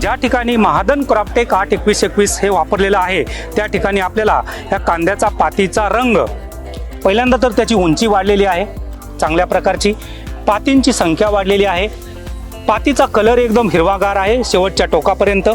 ज्या ठिकाणी महादन क्रॉपटेक 82121 हे वापरलेलं आहे त्या ठिकाणी आपल्याला या कांद्याचा पातीचा रंग पहिल्यांदा तर त्याची उंची वाढलेली आहे, चांगल्या प्रकारची पातींची संख्या वाढलेली आहे, पातीचा कलर एकदम हिरवागार आहे शेवटच्या टोकापर्यंत,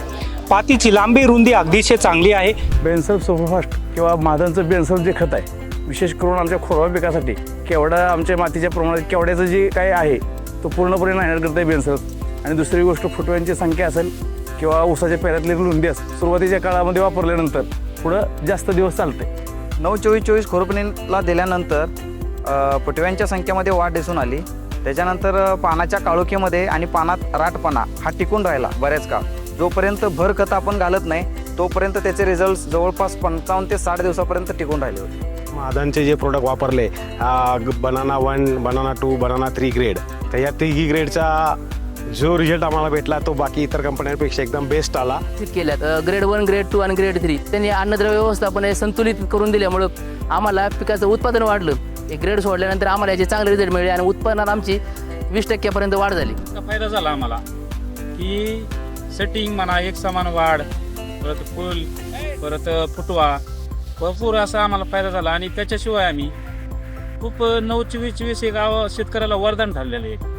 पातीची लांबी रुंदी अगदीच चांगली आहे। बेन्सल सुपरफास्ट किंवा महादनचं बेन्सल जे खत आहे विशेष करून आमच्या खोडवा पिकासाठी केवढा आमच्या मातीच्या प्रमाणात केवढ्याचं जे काय आहे तो पूर्णपणे नायनाट करत आहे बेन्सल। आणि दुसरी गोष्ट फुटव्यांची संख्या असेल किंवा ऊसाच्या पेरातली रुंदी असेल सुरुवातीच्या काळामध्ये वापरल्यानंतर पुढं जास्त दिवस चालते। 9-24-24 खोरपणीला दिल्यानंतर फुटव्यांच्या संख्येमध्ये वाढ दिसून आली। त्याच्यानंतर पानाच्या काळोखीमध्ये आणि पानात राटपणा हा टिकून राहिला बऱ्याच काळ। जोपर्यंत भर खत आपण घालत नाही तोपर्यंत त्याचे रिझल्ट जवळपास 55 ते 60 दिवसापर्यंत टिकून राहिले होते। महादनचे जे प्रोडक्ट वापरले बनाना 1, बनाना 2, बनाना 3 ग्रेड, तर या तिघी ग्रेडचा जो रिझल्ट आम्हाला भेटला तो बाकी इतर कंपन्यांपेक्षा एकदम बेस्ट आला। केल्यात ग्रेड 1, ग्रेड 2 आणि ग्रेड 3 त्यांनी अन्नद्रव्य व्यवस्थापन हे संतुलित करून दिल्यामुळं आम्हाला पिकाचं उत्पादन वाढलं। हे ग्रेड सोडल्यानंतर आम्हाला याचे चांगले रिझल्ट मिळाले आणि उत्पन्नात आमची 20% वाढ झाली। फायदा झाला आम्हाला की सेटिंग म्हणा, एक समान वाढ, परत फुल, परत फुटवा, भरपूर असा आम्हाला फायदा झाला। आणि त्याच्याशिवाय आम्ही खूप 9-24-24 हे गाव शेतकऱ्याला वरदान ठरलेलं आहे।